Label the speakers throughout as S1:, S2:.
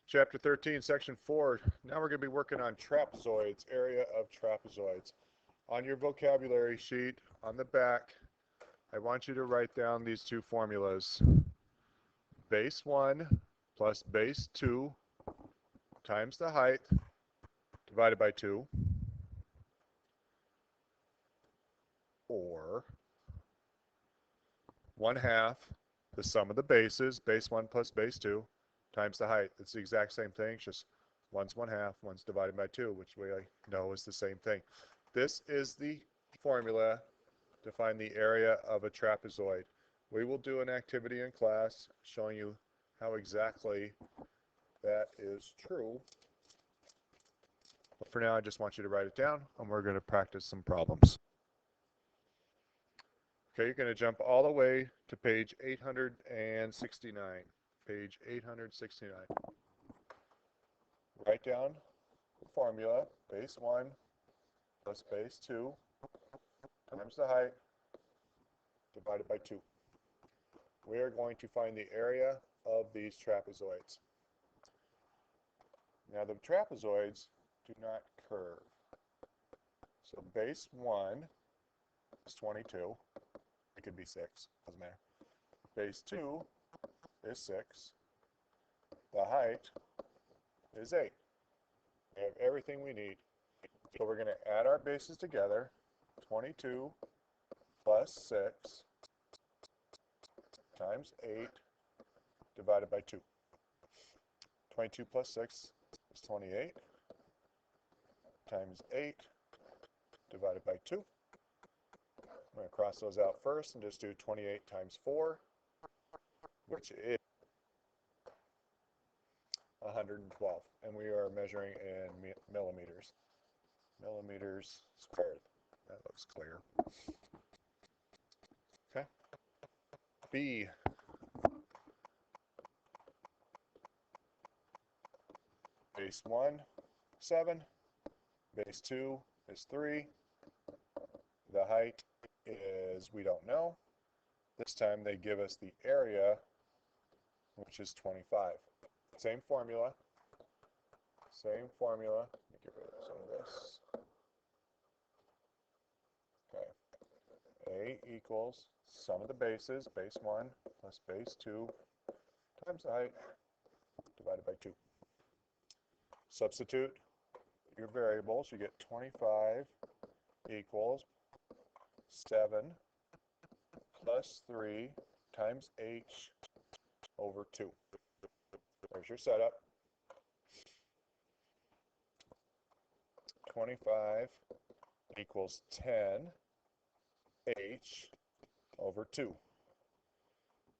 S1: Chapter 13, Section 4. Now we're going to be working on trapezoids, area of trapezoids. On your vocabulary sheet, on the back, I want you to write down these two formulas. Base 1 plus base 2 times the height divided by 2, or 1/2 the sum of the bases, base 1 plus base 2, times the height. It's the exact same thing, it's just one's 1/2, one's divided by 2, which we know is the same thing. This is the formula to find the area of a trapezoid. We will do an activity in class showing you how exactly that is true. But for now, I just want you to write it down, and we're going to practice some problems. Okay, you're going to jump all the way to page 869. Page 869. Write down the formula, base 1 plus base 2 times the height divided by 2. We are going to find the area of these trapezoids. Now the trapezoids do not curve. So base 1 is 22. It could be 6, doesn't matter. Base 2 is 6. The height is 8. We have everything we need. So we're going to add our bases together. 22 plus 6 times 8 divided by 2. 22 plus 6 is 28 times 8 divided by 2. I'm going to cross those out first and just do 28 times 4, which is 112. And we are measuring in millimeters. Millimeters squared. That looks clear. Okay. B. Base 1, 7. Base 2 is 3. The height is, we don't know. This time they give us the area, which is 25. Same formula. Same formula. Let me get rid of some of this. Okay. A equals sum of the bases, base 1 plus base 2 times the height divided by 2. Substitute your variables. You get 25 equals 7 plus 3 times h over 2. There's your setup. 25 equals 10 h over 2.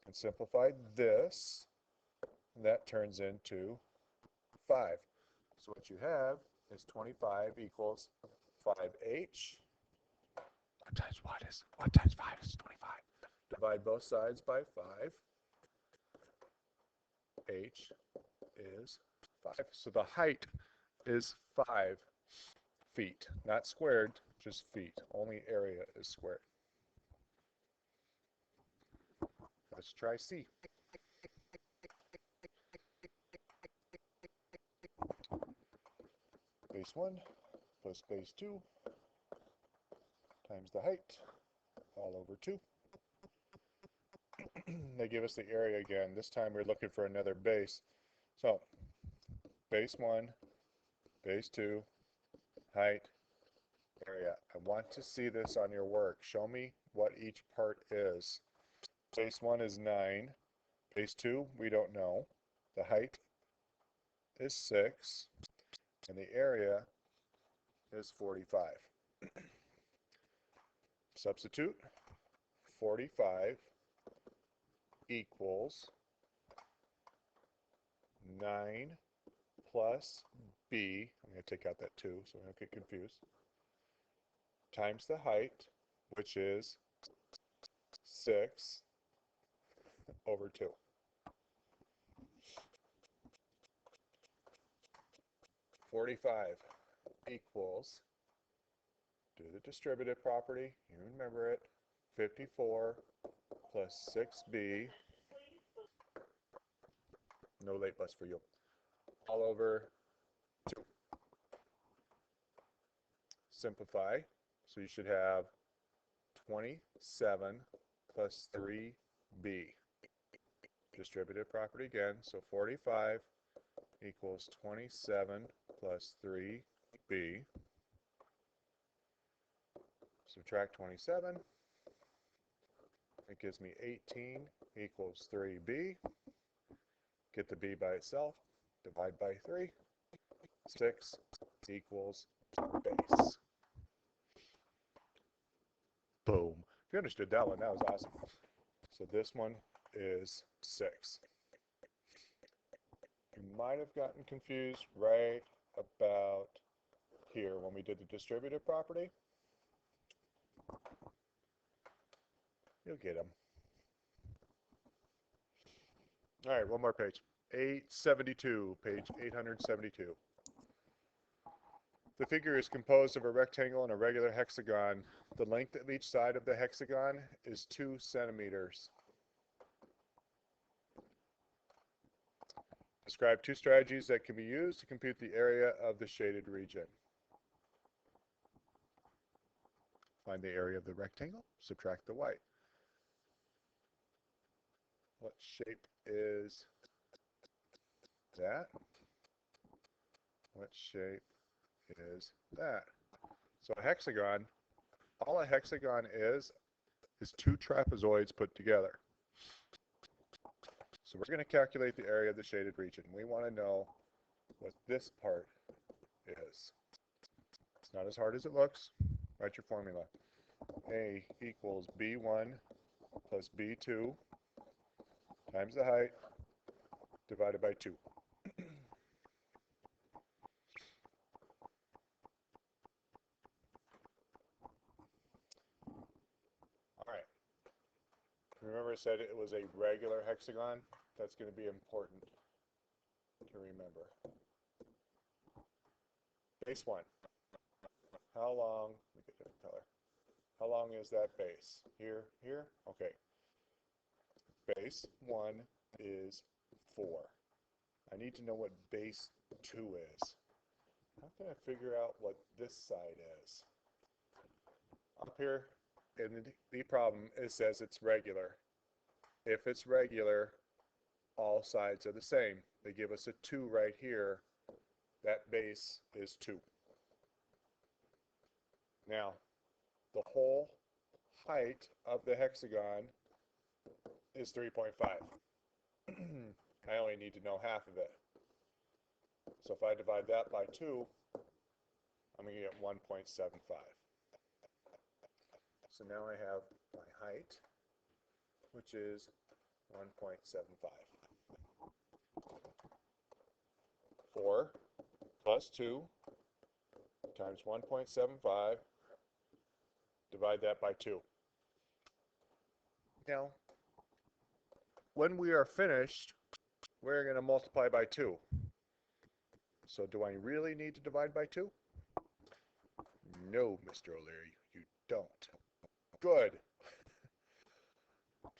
S1: And simplify this, and that turns into 5. So what you have is 25 equals 5h. What times 5 is 25? Divide both sides by 5. H is 5. So the height is 5 feet. Not squared, just feet. Only area is squared. Let's try C. Base 1 plus base 2 times the height all over 2. They give us the area again. This time we're looking for another base. So base 1, base 2, height, area. I want to see this on your work. Show me what each part is. Base 1 is 9. Base 2, we don't know. The height is 6. And the area is 45. Substitute 45 equals 9 plus b, I'm going to take out that 2 so I don't get confused, times the height, which is 6 over 2. 45 equals, do the distributive property, you remember it, 54 plus 6b, no late bus for you, all over 2. Simplify. So you should have 27 plus 3b. Distributive property again. So 45 equals 27 plus 3b. Subtract 27. It gives me 18 equals 3b. Get the b by itself. Divide by 3. 6 equals base. Boom. If you understood that one, that was awesome. So this one is 6. You might have gotten confused right about here when we did the distributive property. You'll get them. All right, one more page. 872, page 872. The figure is composed of a rectangle and a regular hexagon. The length of each side of the hexagon is 2 centimeters. Describe 2 strategies that can be used to compute the area of the shaded region. Find the area of the rectangle, subtract the white. What shape is that? What shape is that? So a hexagon, all a hexagon is 2 trapezoids put together. So we're going to calculate the area of the shaded region. We want to know what this part is. It's not as hard as it looks. Write your formula. A equals B1 plus B2 times the height divided by 2. All right. Remember I said it was a regular hexagon? That's going to be important to remember. Base 1. How long, let me get a different color. How long is that base? Here, here? Okay. Base 1 is 4. I need to know what base 2 is. How can I figure out what this side is? Up here in the problem, it says it's regular. If it's regular, all sides are the same. They give us a 2 right here. That base is 2. Now, the whole height of the hexagon is 3.5. I only need to know half of it. So if I divide that by 2, I'm going to get 1.75. So now I have my height, which is 1.75. 4 plus 2 times 1.75, divide that by 2. Now, when we are finished, we're going to multiply by 2. So do I really need to divide by 2? No, Mr. O'Leary, you don't. Good.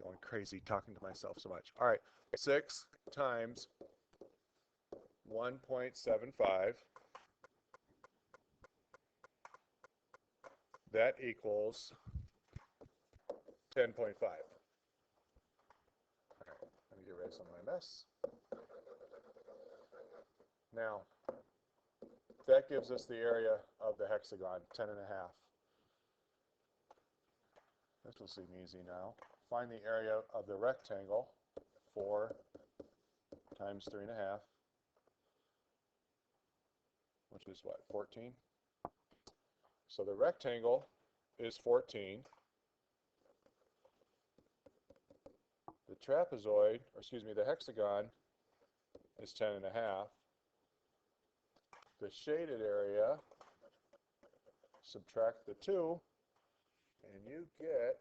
S1: Going crazy talking to myself so much. All right, 6 times 1.75. That equals 10.5. All right, let me get rid of some of my mess. Now, that gives us the area of the hexagon, 10.5. This will seem easy now. Find the area of the rectangle, 4 times 3.5, which is what, 14? So the rectangle is 14. The trapezoid, or excuse me, the hexagon is 10.5. The shaded area, subtract the 2, and you get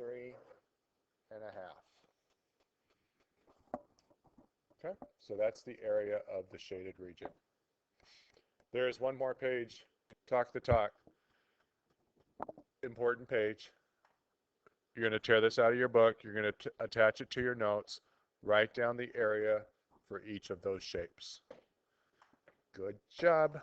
S1: 3.5. Okay, so that's the area of the shaded region. There is one more page, talk the talk. Important page. You're going to tear this out of your book. You're going to attach it to your notes. Write down the area for each of those shapes. Good job.